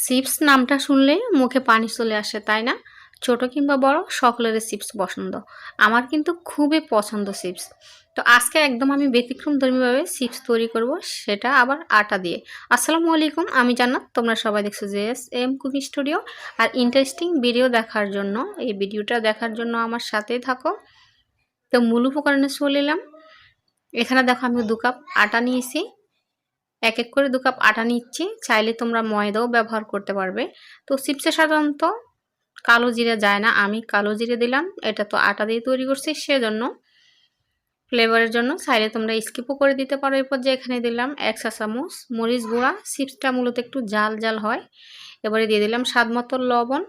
Chips নামটা শুনলে মুখে পানি চলে আসে, তাই না? ছোট কিংবা বড় সকলেরই চিপস পছন্দ। আমার কিন্তু খুবই পছন্দ চিপস। তো আজকে একদম আমি ব্যতিক্রমধর্মীভাবে চিপস তৈরি করব, সেটা আবার আটা দিয়ে। আসসালামু আলাইকুম, আমি জান্নাত। তোমরা সবাই দেখছো JSM কুকিং স্টুডিও। আর ইন্টারেস্টিং ভিডিও দেখার জন্য, এই ভিডিওটা দেখার জন্য আমার সাথেই থাকো। তো মূল উপকরণে চলে এলাম। এখানে দেখো আমি 2 কাপ আটা নিয়েছি। এক এক করে 2 কাপ আটা নিচ্ছি। চাইলে তোমরা ময়দাও ব্যবহার করতে পারবে। তো চিপসে সাধারণত কালো জিরে যায় না, আমি কালো জিরে দিলাম। এটা তো আটা দিয়ে তৈরি করছি, সেজন্য ফ্লেভারের জন্য চাইলে তোমরা স্কিপও করে দিতে পারো। এরপর যে এখানে দিলাম 1 চা চামচ মরিচ গুঁড়া। চিপসটা মূলত একটু জাল জাল হয়। এবারে দিয়ে দিলাম স্বাদ মতো লবণ।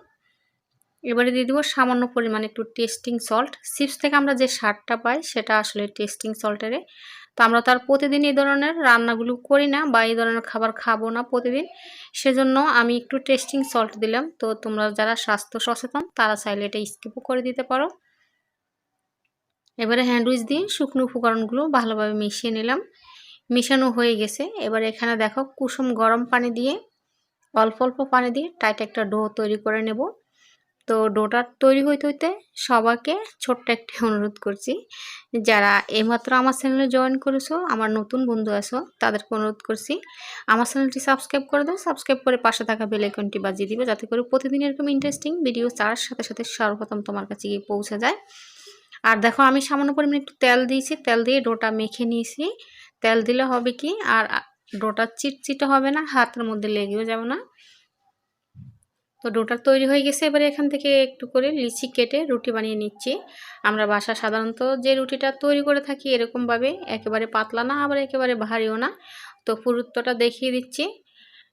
এবারে দিয়ে দিব সামান্য পরিমাণে একটু টেস্টিং সল্ট। চিপস থেকে আমরা যে স্বাদটা পাই সেটা আসলে টেস্টিং সল্টের। তো আমরা তার প্রতিদিন এই ধরনের রান্নাগুলো করি না বা এই ধরনের খাবার খাবো না প্রতিদিন, সেজন্য আমি একটু টেস্টিং সল্ট দিলাম। তো তোমরা যারা স্বাস্থ্য সচেতন তারা চাইলে এটা স্কিপও করে দিতে পারো। এবারে হ্যান্ড উইচ দিয়ে শুকনো উপকরণগুলো ভালোভাবে মিশিয়ে নিলাম। মিশানো হয়ে গেছে। এবারে এখানে দেখো কুসুম গরম পানি দিয়ে, অল্প অল্প পানি দিয়ে টাইট একটা ডো তৈরি করে নেব। তো ডোটা তৈরি হইতে হইতে সবাইকে ছোট্ট একটি অনুরোধ করছি, যারা এইমাত্র আমার চ্যানেলে জয়েন করেছো, আমার নতুন বন্ধু আছো, তাদেরকে অনুরোধ করছি আমার চ্যানেলটি সাবস্ক্রাইব করে দাও। সাবস্ক্রাইব করে পাশে থাকা বেল আইকনটি বাজিয়ে দিবে, যাতে করে প্রতিদিন এরকম ইন্টারেস্টিং ভিডিও ছাড়ার সাথে সাথে সর্বপ্রথম তোমার কাছে গিয়ে পৌঁছে যায়। আর দেখো আমি সামান্য পরিমাণে একটু তেল দিয়েছি, তেল দিয়ে ডোটা মেখে নিয়েছি। তেল দিলে হবে কি, আর ডোটা চিটচিটে হবে না, হাতের মধ্যে লেগেও যাবে না। তো ডোটা তৈরি হয়ে গেছে। এবারে এখান থেকে একটু করে লিচি কেটে রুটি বানিয়ে নিচ্ছি। আমরা বাসা সাধারণত যে রুটিটা তৈরি করে থাকি এরকমভাবে, একেবারে পাতলা না আবার একেবারে ভারীও না। তো পুরুত্বটা দেখিয়ে দিচ্ছি।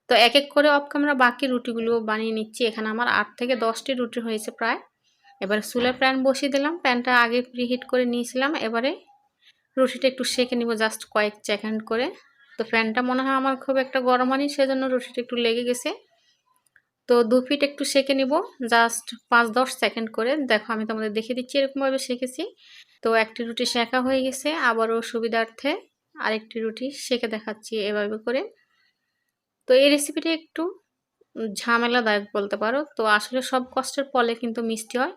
তো এক এক করে অফ ক্যামেরা বাকি রুটিগুলো বানিয়ে নিচ্ছি। এখানে আমার 8 থেকে 10টি রুটি হয়েছে প্রায়। এবারে চুলার প্যান বসিয়ে দিলাম। প্যানটা আগে প্রিহিট করে নিয়েছিলাম। এবারে রুটিটা একটু সেঁকে নিব জাস্ট কয়েক সেকেন্ড করে। তো প্যানটা মনে হয় আমার খুব একটা গরম হয়নি, সেজন্য রুটিটা একটু লেগে গেছে। তো 2 ফিট একটু সেঁকে নিব জাস্ট 5-10 সেকেন্ড করে। দেখো আমি তোমাদের দেখিয়ে দিচ্ছি এরকমভাবে সেঁকেছি। তো একটি রুটি সেঁকা হয়ে গেছে, আবারও সুবিধার্থে আরেকটি রুটি সেঁকে দেখাচ্ছি এভাবে করে। তো এই রেসিপিটি একটু ঝামেলাদায়ক বলতে পারো। তো আসলে সব কষ্টের ফলে কিন্তু মিষ্টি হয়।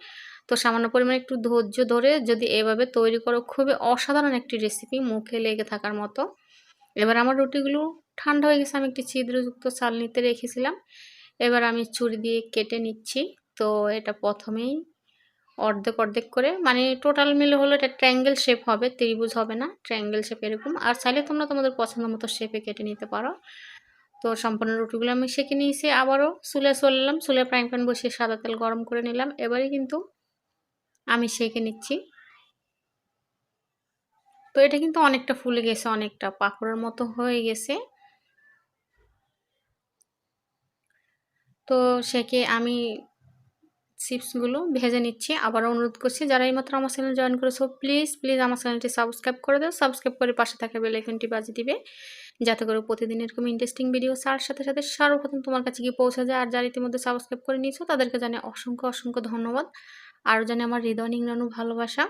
তো সামান্য পরিমাণে একটু ধৈর্য ধরে যদি এভাবে তৈরি করো, খুবই অসাধারণ একটি রেসিপি, মুখে লেগে থাকার মতো। এবার আমার রুটিগুলো ঠান্ডা হয়ে গেছে, আমি একটি ছিদ্রযুক্ত চালনিতে রেখেছিলাম। এবার আমি ছুরি দিয়ে কেটে নিচ্ছি। তো এটা প্রথমেই অর্ধেক অর্ধেক করে, মানে টোটাল মিলে হলো এটা ট্রায়াঙ্গেল শেপ হবে, ত্রিভুজ হবে না, ট্রায়াঙ্গেল শেপ এরকম। আর চাইলে তোমরা তোমাদের পছন্দ মতো শেপে কেটে নিতে পারো। তো সম্পূর্ণ রুটিগুলো আমি সেঁকে নিয়েছি। আবারও চুলে চলে এলাম। চুলে ফ্রাইং প্যান বসিয়ে সাদা তেল গরম করে নিলাম। এবারে কিন্তু আমি সেঁকে নিচ্ছি। তো এটা কিন্তু অনেকটা ফুলে গেছে, অনেকটা পাকোড়ার মতো হয়ে গেছে। তো সেঁকে আমি চিপসগুলো ভেজে নিচ্ছি। আবার অনুরোধ করছি, যারা এইমাত্র আমার চ্যানেল জয়েন করেছো, প্লিজ প্লিজ আমার চ্যানেলটি সাবস্ক্রাইব করে দাও। সাবস্ক্রাইব করে পাশে থাকা বেল আইকনটি বাজিয়ে দিবে, যাতে করে প্রতিদিন এরকম ইন্টারেস্টিং ভিডিও ছাড়ার সাথে সাথে সর্বপ্রথম তোমার কাছে গিয়ে পৌঁছে যায়। আর যারা ইতিমধ্যে সাবস্ক্রাইব করে নিয়েছো তাদেরকে জানাই অসংখ্য অসংখ্য ধন্যবাদ। আরও জানি আমার হৃদয় নিংড়ানো ভালোবাসা।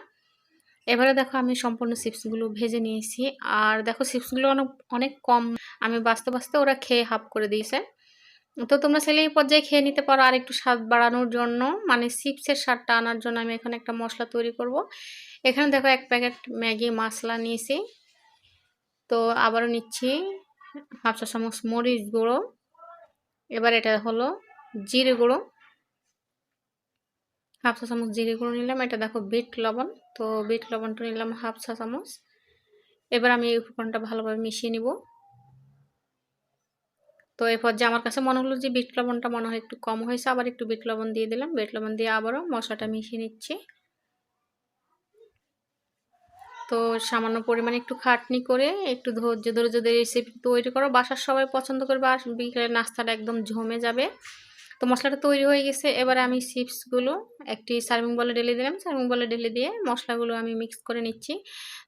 এবারে দেখো আমি সম্পূর্ণ চিপসগুলো ভেজে নিয়েছি। আর দেখো চিপসগুলো অনেক অনেক কম, আমি বাঁচতে বাঁচতে ওরা খেয়ে হাফ করে দিয়েছে। তো তোমরা চাইলে এই পর্যায়ে খেয়ে নিতে পারো। আর একটু স্বাদ বাড়ানোর জন্য, মানে চিপসের স্বাদটা আনার জন্য আমি এখানে একটা মশলা তৈরি করব। এখানে দেখো 1 প্যাকেট ম্যাগি মশলা নিয়েছি। তো আবারও নিচ্ছি হাফ চা চামচ মরিচ গুঁড়ো। এবার এটা হলো জিরে গুঁড়ো, হাফ চা চামচ জিরে গুঁড়ো নিলাম। এটা দেখো বিট লবণ, তো বিট লবণটা নিলাম হাফ চা চামচ। এবার আমি এই উপকরণটা ভালোভাবে মিশিয়ে নিব। তো এই পর্যায়ে আমার কাছে মনে হলো যে বিট লবণটা মনে হয় একটু কম হয়েছে, আবার একটু বিট লবণ দিয়ে দিলাম। বিট লবণ দিয়ে আবারও মশলাটা মিশিয়ে নিচ্ছি। তো সামান্য পরিমাণে একটু খাটনি করে, একটু ধৈর্য ধরে যদি রেসিপি তৈরি করো, বাসার সবাই পছন্দ করবে আর বিকেলের নাস্তাটা একদম জমে যাবে। তো মশলাটা তৈরি হয়ে গেছে। এবারে আমি চিপসগুলো একটি সার্ভিং বলে ঢেলে দিলাম। সার্ভিং বলে ঢেলে দিয়ে মশলাগুলো আমি মিক্স করে নিচ্ছি।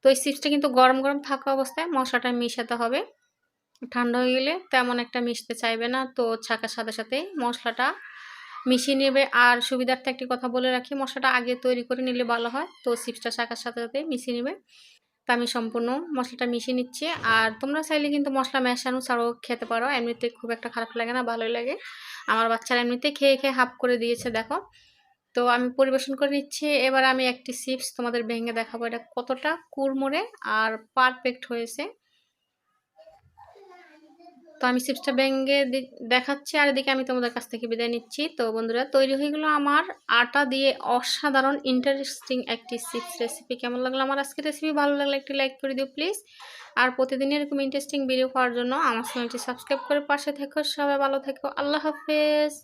তো এই চিপসটা কিন্তু গরম গরম থাকা অবস্থায় মশলাটা মিশাতে হবে। ঠান্ডা হয়ে গেলে তেমন একটা মিশতে চাইবে না। তো ছাকার সাথে সাথে মশলাটা মিশিয়ে নেবে। আর সুবিধার্থে একটি কথা বলে রাখি, মশলাটা আগে তৈরি করে নিলে ভালো হয়। তো চিপসটা ছাকার সাথে সাথে মিশিয়ে নেবে। তো আমি সম্পূর্ণ মশলাটা মিশিয়ে নিচ্ছি। আর তোমরা চাইলে কিন্তু মশলা মেশানো ছাড়াও খেতে পারো, এমনিতে খুব একটা খারাপ লাগে না, ভালোই লাগে। আমার বাচ্চারা এমনিতে খেয়ে খেয়ে হাফ করে দিয়েছে দেখো। তো আমি পরিবেশন করে নিচ্ছি। এবার আমি একটি চিপস তোমাদের ভেঙে দেখাবো এটা কতটা কুড়মুড়ে আর পারফেক্ট হয়েছে। তো আমি চিপসটা ভেঙে দেখাচ্ছি, আর এদিকে আমি তোমাদের কাছ থেকে বিদায় নিচ্ছি। তো বন্ধুরা, তৈরি হয়ে গেলো আমার আটা দিয়ে অসাধারণ ইন্টারেস্টিং একটি চিপস রেসিপি। কেমন লাগলো আমার আজকের রেসিপি? ভালো লাগলে একটি লাইক করে দিও প্লিজ। আর প্রতিদিন এরকম ইন্টারেস্টিং ভিডিও পাওয়ার জন্য আমার চ্যানেলটি সাবস্ক্রাইব করে পাশে থেকো। সবাই ভালো থেকো, আল্লাহ হাফেজ।